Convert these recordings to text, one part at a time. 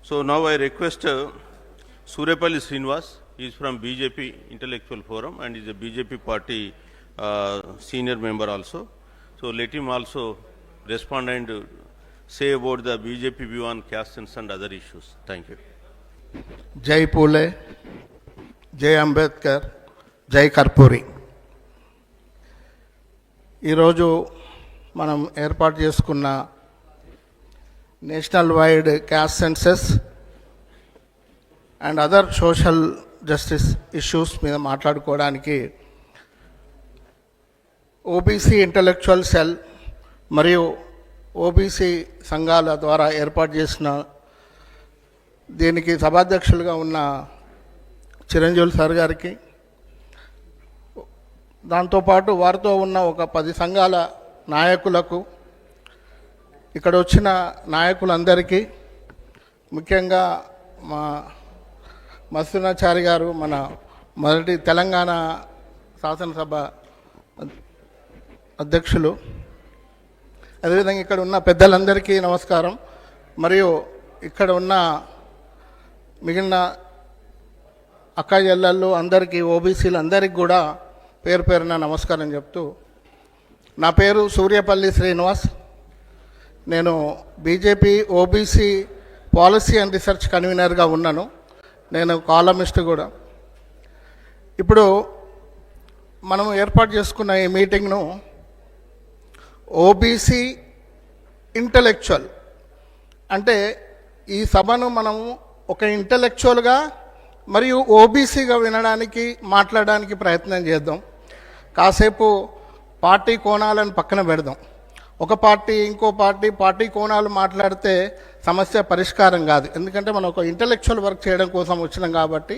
So now I request Surepalli Srinivas. He is from BJP Intellectual Forum and is a BJP party senior member also. So let him also respond and say about the BJP view on caste census and other issues. Thank you. జై పూలే, జై అంబేద్కర్, జై కర్పూరి. ఈరోజు మనం ఏర్పాటు చేసుకున్న national wide caste census and other social justice issues మీద మాట్లాడుకోవడానికి OBC intellectual cell మరియు ఓబీసీ సంఘాల ద్వారా ఏర్పాటు చేసిన దీనికి సభాధ్యక్షులుగా ఉన్న చిరంజీవులు సార్ గారికి, దాంతోపాటు వారితో ఉన్న ఒక 10 సంఘాల నాయకులకు, ఇక్కడ వచ్చిన నాయకులందరికీ, ముఖ్యంగా మా మత్స్యనాచారి గారు, మన మొదటి తెలంగాణ శాసనసభ అధ్యక్షులు, అదేవిధంగా ఇక్కడ ఉన్న పెద్దలందరికీ నమస్కారం. మరియు ఇక్కడ ఉన్న మిగిలిన అక్క చెల్లెళ్ళు అందరికీ, ఓబీసీలు అందరికీ కూడా పేరు పేరున నమస్కారం చెప్తూ, నా పేరు సూర్యపల్లి శ్రీనివాస్. నేను BJP OBC policy and research కన్వీనర్గా ఉన్నాను. నేను కాలమిస్ట్ కూడా. ఇప్పుడు మనం ఏర్పాటు చేసుకున్న ఈ మీటింగ్ను ఓబీసీ ఇంటలెక్చువల్ అంటే ఈ సభను మనము ఒక ఇంటలెక్చువల్గా మరియు ఓబీసీగా వినడానికి, మాట్లాడడానికి ప్రయత్నం చేద్దాం. కాసేపు పార్టీ కోణాలను పక్కన పెడదాం. ఒక పార్టీ ఇంకో పార్టీ కోణాలు మాట్లాడితే సమస్య పరిష్కారం కాదు. ఎందుకంటే మనం ఒక ఇంటలెక్చువల్ వర్క్ చేయడం కోసం వచ్చినాం కాబట్టి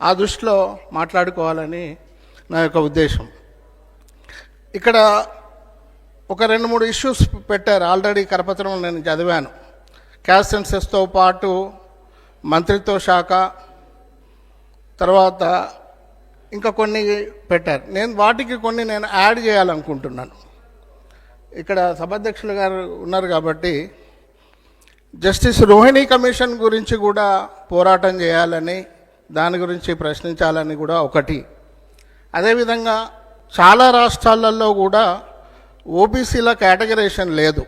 ఆ దృష్టిలో మాట్లాడుకోవాలని నా యొక్క ఉద్దేశం. ఇక్కడ ఒక 2-3 ఇష్యూస్ పెట్టారు. ఆల్రెడీ కరపత్రం నేను చదివాను. క్యాస్ట్ సెన్సస్తో పాటు మంత్రిత్వ శాఖ, తర్వాత ఇంకా కొన్ని పెట్టారు. వాటికి కొన్ని యాడ్ చేయాలనుకుంటున్నాను. ఇక్కడ సభాధ్యక్షులు గారు ఉన్నారు కాబట్టి జస్టిస్ రోహిణి కమిషన్ గురించి కూడా పోరాటం చేయాలని, దాని గురించి ప్రశ్నించాలని కూడా ఒకటి. అదేవిధంగా చాలా రాష్ట్రాలలో కూడా ఓబీసీల కేటగరైజేషన్ లేదు,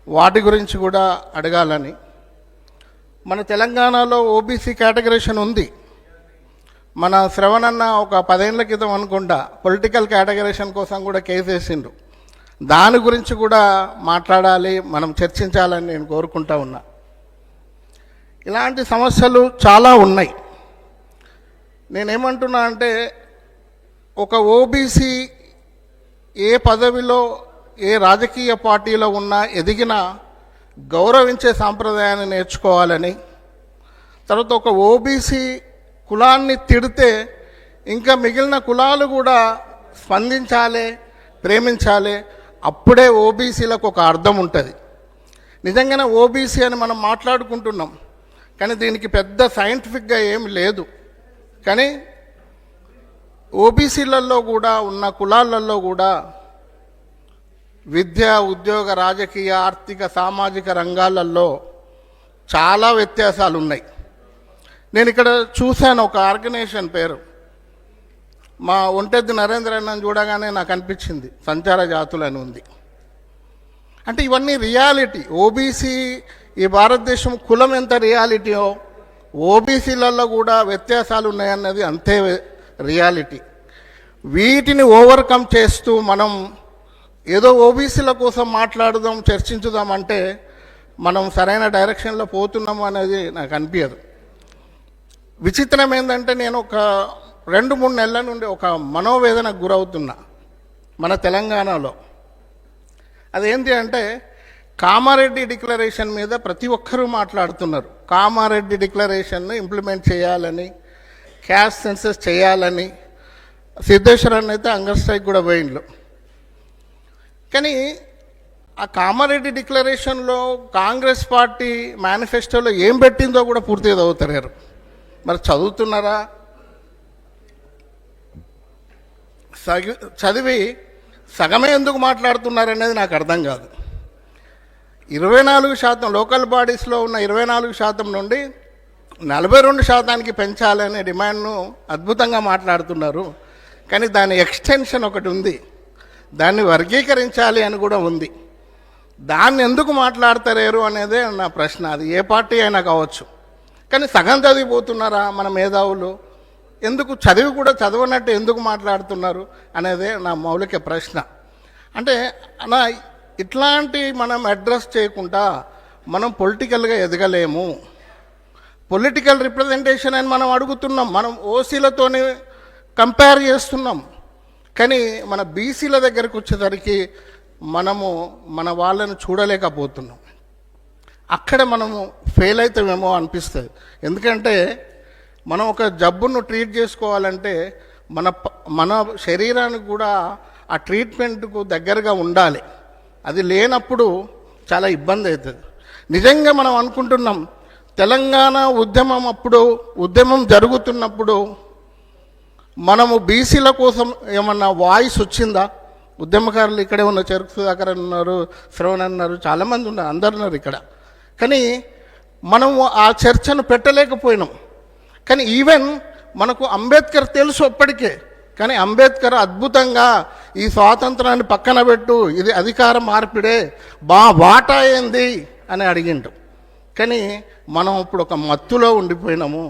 వాటి గురించి కూడా అడగాలని. మన తెలంగాణలో ఓబీసీ కేటగరైజేషన్ ఉంది. మన శ్రవణన్న ఒక 10 ఏళ్ల క్రితం అనుకుంటా పొలిటికల్ కేటగరైజేషన్ కోసం కూడా కేసు వేసిండు. దాని గురించి కూడా మాట్లాడాలి, మనం చర్చించాలని నేను కోరుకుంటా ఉన్నా. ఇలాంటి సమస్యలు చాలా ఉన్నాయి. నేనేమంటున్నా అంటే, ఒక ఓబీసీ ఏ పదవిలో, ఏ రాజకీయ పార్టీలో ఉన్నా ఎదిగినా గౌరవించే సాంప్రదాయాన్ని నేర్చుకోవాలని, తర్వాత ఒక ఓబీసీ కులాన్ని తిడితే ఇంకా మిగిలిన కులాలు కూడా స్పందించాలి, ప్రేమించాలి. అప్పుడే ఓబీసీలకు ఒక అర్థం ఉంటుంది. నిజంగానే ఓబీసీ అని మనం మాట్లాడుకుంటున్నాం, కానీ దీనికి పెద్ద సైంటిఫిక్గా ఏమి లేదు. కానీ ఓబీసీలలో కూడా ఉన్న కులాలలో కూడా విద్య, ఉద్యోగ, రాజకీయ, ఆర్థిక, సామాజిక రంగాలలో చాలా వ్యత్యాసాలు ఉన్నాయి. నేను ఇక్కడ చూశాను ఒక ఆర్గనైజేషన్ పేరు, మా ఒంటెద్దు నరేంద్ర అన్నని చూడగానే నాకు అనిపించింది, సంచార జాతులు అని ఉంది. అంటే ఇవన్నీ రియాలిటీ. ఓబీసీ, ఈ భారతదేశం కులం ఎంత రియాలిటీయో ఓబీసీలలో కూడా వ్యత్యాసాలు ఉన్నాయన్నది అంతే రియాలిటీ. వీటిని ఓవర్కమ్ చేస్తూ మనం ఏదో ఓబీసీల కోసం మాట్లాడుదాం, చర్చించుదాం అంటే మనం సరైన డైరెక్షన్లో పోతున్నాము అనేది నాకు అనిపించదు. విచిత్రం ఏంటంటే, నేను ఒక 2-3 నెలల నుండి ఒక మనోవేదనకు గురవుతున్నా మన తెలంగాణలో. అదేంటి అంటే, కామారెడ్డి డిక్లరేషన్ మీద ప్రతి ఒక్కరూ మాట్లాడుతున్నారు. కామారెడ్డి డిక్లరేషన్ను ఇంప్లిమెంట్ చేయాలని, క్యాస్ట్ సెన్సస్ చేయాలని. సిద్ధేశ్వరన్ అయితే అంగర్ స్ట్రైక్ కూడా పోయిండ్లు. కానీ ఆ కామారెడ్డి డిక్లరేషన్లో కాంగ్రెస్ పార్టీ మేనిఫెస్టోలో ఏం పెట్టిందో కూడా పూర్తిగా చదువుతారు. మరి చదువుతున్నారా? చదివి సగమే ఎందుకు మాట్లాడుతున్నారనేది నాకు అర్థం కాదు. 24% లోకల్ బాడీస్లో ఉన్న 24% నుండి 42% పెంచాలనే డిమాండ్ను అద్భుతంగా మాట్లాడుతున్నారు. కానీ దాని ఎక్స్టెన్షన్ ఒకటి ఉంది, దాన్ని వర్గీకరించాలి అని కూడా ఉంది. దాన్ని ఎందుకు మాట్లాడతారేరు అనేదే నా ప్రశ్న. అది ఏ పార్టీ అయినా కావచ్చు. కానీ సగం చదివిపోతున్నారా మన మేధావులు? ఎందుకు చదివి కూడా చదవనట్టు ఎందుకు మాట్లాడుతున్నారు అనేదే నా మౌలిక ప్రశ్న. అంటే నా ఇట్లాంటి మనం అడ్రస్ చేయకుండా మనం పొలిటికల్గా ఎదగలేము. పొలిటికల్ రిప్రజెంటేషన్ అని మనం అడుగుతున్నాం, మనం ఓసీలతోనే కంపేర్ చేస్తున్నాం. కానీ మన బీసీల దగ్గరకు వచ్చేసరికి మనము మన వాళ్ళని చూడలేకపోతున్నాం. అక్కడ మనము ఫెయిల్ అవుతామేమో అనిపిస్తుంది. ఎందుకంటే మనం ఒక జబ్బును ట్రీట్ చేసుకోవాలంటే మన శరీరానికి కూడా ఆ ట్రీట్మెంట్కు దగ్గరగా ఉండాలి. అది లేనప్పుడు చాలా ఇబ్బంది అవుతుంది. నిజంగా మనం అనుకుంటున్నాం తెలంగాణ ఉద్యమం జరుగుతున్నప్పుడు మనము బీసీల కోసం ఏమన్నా వాయిస్ వచ్చిందా? ఉద్యమకారులు ఇక్కడే ఉన్న చెరుకు సుధాకర్ అన్నారు, శ్రవణ్ అన్నారు, చాలామంది ఉన్నారు, అందరు ఉన్నారు ఇక్కడ. కానీ మనము ఆ చర్చను పెట్టలేకపోయినాం. కానీ ఈవెన్ మనకు అంబేద్కర్ తెలుసు అప్పటికే. కానీ అంబేద్కర్ అద్భుతంగా ఈ స్వాతంత్రాన్ని పక్కన పెట్టు, ఇది అధికార మార్పిడే, వాటా ఏంది అని అడిగిండు. కానీ మనం ఇప్పుడు ఒక మత్తులో ఉండిపోయినాము,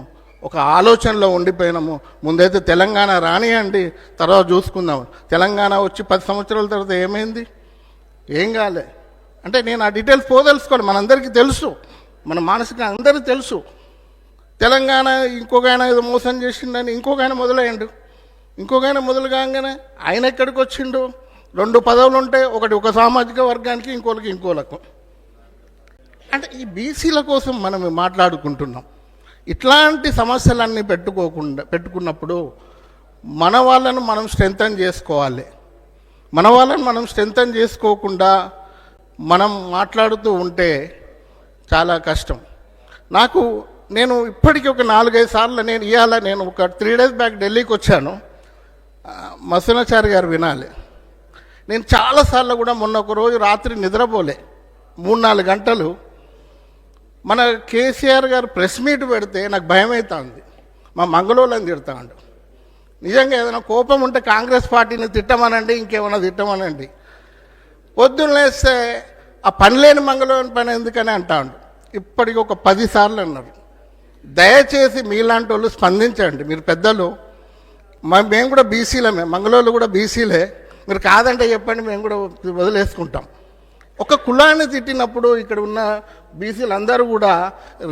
ఒక ఆలోచనలో ఉండిపోయినాము. ముందైతే తెలంగాణ రానియండి, తర్వాత చూసుకుందాం. తెలంగాణ వచ్చి 10 సంవత్సరాల తర్వాత ఏమైంది? ఏం కాలే. అంటే నేను ఆ డీటెయిల్స్ పోదలుచుకోవాలి. మనందరికీ తెలుసు, మన మానసిక అందరికీ తెలుసు. తెలంగాణ ఇంకొక ఆయన ఏదో మోసం చేసిండని ఇంకొక ఆయన మొదలయ్యండు. ఇంకొక ఆయన మొదలు కాగానే ఆయన ఎక్కడికి వచ్చిండు? 2 పదవులు ఉంటే ఒకటి ఒక సామాజిక వర్గానికి, ఇంకోలకు. అంటే ఈ బీసీల కోసం మనం మాట్లాడుకుంటున్నాం. ఇట్లాంటి సమస్యలన్నీ పెట్టుకున్నప్పుడు మన వాళ్ళను మనం స్ట్రెంథన్ చేసుకోవాలి. మన వాళ్ళని మనం స్ట్రెంథన్ చేసుకోకుండా మనం మాట్లాడుతూ ఉంటే చాలా కష్టం. నేను ఇప్పటికీ ఒక 4-5 సార్లు నేను ఒక 3 days బ్యాక్ ఢిల్లీకి వచ్చాను. మసనాచారి గారు వినాలి, నేను చాలాసార్లు కూడా మొన్న ఒక రోజు రాత్రి నిద్రపోలే 3-4 గంటలు. మన కేసీఆర్ గారు ప్రెస్ మీట్ పెడితే నాకు భయం అవుతుంది. మా మంగళూరుని తిడతాడు. నిజంగా ఏదైనా కోపం ఉంటే కాంగ్రెస్ పార్టీని తిట్టమనండి, ఇంకేమైనా తిట్టమనండి. పొద్దున్న లేస్తే ఆ పని లేని మంగళూరు పని ఎందుకని అంటాడు. ఇప్పటికి ఒక 10 సార్లు అన్నారు. దయచేసి మీలాంటి వాళ్ళు స్పందించండి. మీరు పెద్దలు, మేము కూడా బీసీలమే, మంగళూరు కూడా బీసీలే. మీరు కాదంటే చెప్పండి, మేము కూడా వదిలేసుకుంటాం. ఒక కులాన్ని తిట్టినప్పుడు ఇక్కడ ఉన్న బీసీలు అందరూ కూడా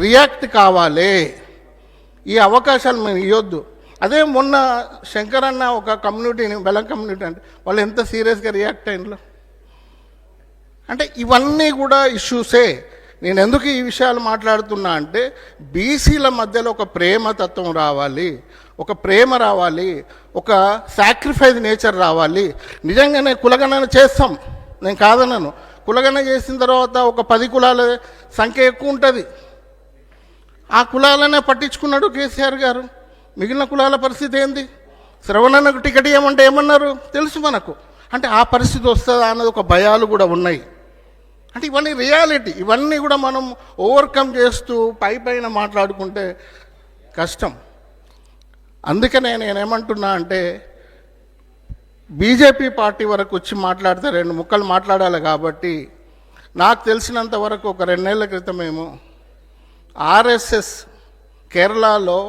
రియాక్ట్ కావాలి. ఈ అవకాశాలు మేము ఇవ్వద్దు. అదే మొన్న శంకర్ అన్న ఒక కమ్యూనిటీని, బెల్లం కమ్యూనిటీ అంటే వాళ్ళు ఎంత సీరియస్గా రియాక్ట్ అయినలో. అంటే ఇవన్నీ కూడా ఇష్యూసే. నేను ఎందుకు ఈ విషయాలు మాట్లాడుతున్నా అంటే బీసీల మధ్యలో ఒక ప్రేమతత్వం రావాలి, ఒక ప్రేమ రావాలి, ఒక సాక్రిఫైస్ నేచర్ రావాలి. నిజంగానే కులగణన చేస్తాం, నేను కాదన్నాను. కులగణన చేసిన తర్వాత ఒక 10 కులాల సంఖ్య ఎక్కువ ఉంటుంది. ఆ కులాలనే పట్టించుకున్నాడు కేసీఆర్ గారు. మిగిలిన కులాల పరిస్థితి ఏంది? శ్రవణకు టికెట్ ఇవ్వమంటే ఏమన్నారు తెలుసు మనకు. అంటే ఆ పరిస్థితి వస్తుందా అన్నది ఒక భయాలు కూడా ఉన్నాయి. అంటే ఇవన్నీ రియాలిటీ. ఇవన్నీ కూడా మనం ఓవర్కమ్ చేస్తూ పైన మాట్లాడుకుంటే కష్టం. అందుకనే నేనేమంటున్నా అంటే బీజేపీ పార్టీ వరకు వచ్చి మాట్లాడితే 2 ముక్కలు మాట్లాడాలి. కాబట్టి నాకు తెలిసినంత వరకు ఒక 2 నెలల క్రితమేమో ఆర్ఎస్ఎస్ కేరళలో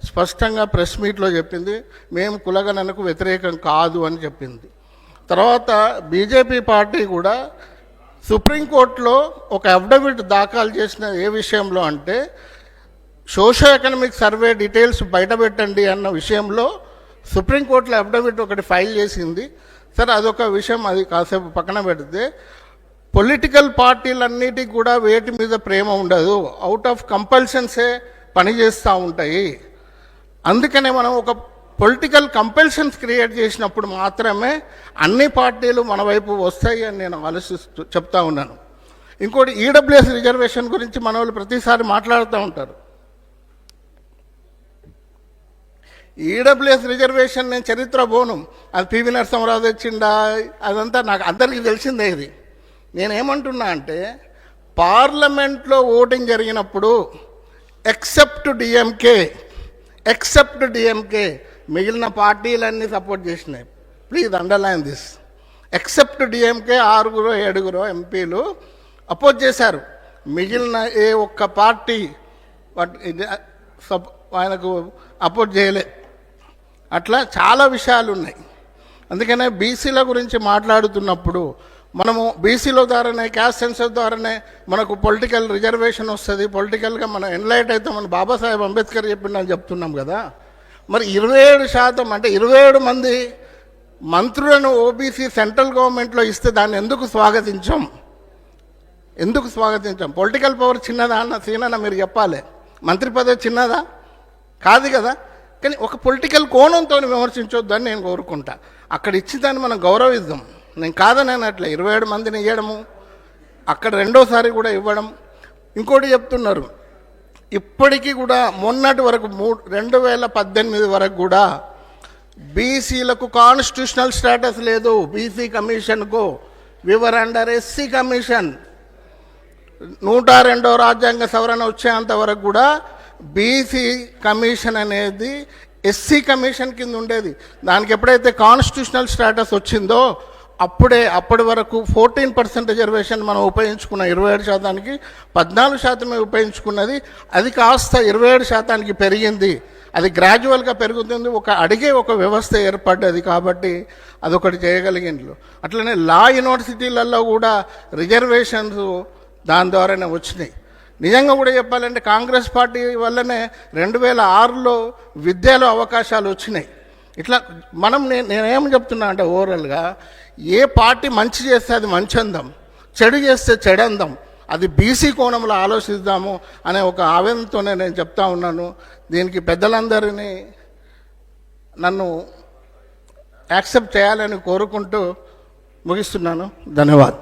స్పష్టంగా ప్రెస్ మీట్లో చెప్పింది, మేము కులగణనకు వ్యతిరేకం కాదు అని చెప్పింది. తర్వాత బీజేపీ పార్టీ కూడా సుప్రీంకోర్టులో ఒక అఫిడవిట్ దాఖలు చేసిన ఏ విషయంలో అంటే సోషో ఎకనామిక్ సర్వే డీటెయిల్స్ బయటపెట్టండి అన్న విషయంలో సుప్రీంకోర్టులో అఫిడవిట్ ఒకటి ఫైల్ చేసింది. సరే, అదొక విషయం, అది కాసేపు పక్కన పెడితే పొలిటికల్ పార్టీలన్నిటికీ కూడా వేటి మీద ప్రేమ ఉండదు, అవుట్ ఆఫ్ కంపల్షన్సే పనిచేస్తూ ఉంటాయి. అందుకనే మనం ఒక పొలిటికల్ కంపల్షన్స్ క్రియేట్ చేసినప్పుడు మాత్రమే అన్ని పార్టీలు మన వైపు వస్తాయి అని నేను చెప్తా ఉన్నాను. ఇంకోటి ఈడబ్ల్యూఎస్ రిజర్వేషన్ గురించి మన వాళ్ళు ప్రతిసారి మాట్లాడుతూ ఉంటారు. ఈడబ్ల్యూఎస్ రిజర్వేషన్ నేను చరిత్ర పోను, అది పివి నరసింహరావు తెచ్చిండా, అదంతా నాకు అందరికీ తెలిసిందే. ఇది నేనేమంటున్నా అంటే పార్లమెంట్లో ఓటింగ్ జరిగినప్పుడు ఎక్సెప్ట్ డిఎంకే మిగిలిన పార్టీలన్నీ సపోర్ట్ చేసినాయి. Please underline this. Except DMK 6-7 ఎంపీలు అపోజ్ చేశారు. మిగిలిన ఏ ఒక్క పార్టీ ఆయనకు అపోజ్ చేయలే. అట్లా చాలా విషయాలు ఉన్నాయి. అందుకనే బీసీల గురించి మాట్లాడుతున్నప్పుడు మనము బీసీల ద్వారానే, క్యాస్ట్ సెన్సస్ ద్వారానే మనకు పొలిటికల్ రిజర్వేషన్ వస్తుంది, పొలిటికల్గా మనం ఎన్లైట్ అయితే మన బాబాసాహెబ్ అంబేద్కర్ చెప్పిందని చెప్తున్నాం కదా. మరి 27% అంటే 27 మంది మంత్రులను ఓబీసీ సెంట్రల్ గవర్నమెంట్లో ఇస్తే దాన్ని ఎందుకు స్వాగతించాం? పొలిటికల్ పవర్ చిన్నదా అన్న సీనన్న మీరు చెప్పాలి. మంత్రి పదవి చిన్నదా? కాదు కదా. కానీ ఒక పొలిటికల్ కోణంతో విమర్శించొద్దు అని నేను కోరుకుంటా. అక్కడ ఇచ్చిందాన్ని మనం గౌరవిద్దాం. నేను కాదని అట్లా 27 మందిని ఇవ్వడము, అక్కడ రెండోసారి కూడా ఇవ్వడం. ఇంకోటి చెప్తున్నారు, ఇప్పటికీ కూడా మొన్నటి వరకు 2018 వరకు కూడా బీసీలకు కాన్స్టిట్యూషనల్ స్టేటస్ లేదు. బీసీ కమిషన్కు వివర్ అండర్ ఎస్సీ కమిషన్ 102వ రాజ్యాంగ సవరణ వచ్చేంత వరకు కూడా బీసీ కమిషన్ అనేది ఎస్సీ కమిషన్ కింద ఉండేది. దానికి ఎప్పుడైతే కాన్స్టిట్యూషనల్ స్టేటస్ వచ్చిందో అప్పటి వరకు 14% రిజర్వేషన్ మనం ఉపయోగించుకున్న 27%కి 14% ఉపయోగించుకున్నది. అది కాస్త 27%కి పెరిగింది. అది గ్రాడ్యువల్గా పెరుగుతుంది. అడిగే ఒక వ్యవస్థ ఏర్పడ్డది కాబట్టి అదొకటి చేయగలిగిండ్రు. అట్లనే లా యూనివర్సిటీలలో కూడా రిజర్వేషన్స్ దాని ద్వారానే వచ్చినాయి. నిజంగా కూడా చెప్పాలంటే కాంగ్రెస్ పార్టీ వల్లనే 2006లో విద్యలో అవకాశాలు వచ్చినాయి. ఇట్లా నేనేం చెప్తున్నా అంటే ఓవరాల్గా ఏ పార్టీ మంచి చేస్తే అది మంచి అందం, చెడు చేస్తే చెడందం. అది బీసీ కోణంలో ఆలోచిద్దాము అనే ఒక ఆవేదనతోనే నేను చెప్తా ఉన్నాను. దీనికి పెద్దలందరినీ నన్ను యాక్సెప్ట్ చేయాలని కోరుకుంటూ ముగిస్తున్నాను. ధన్యవాదాలు.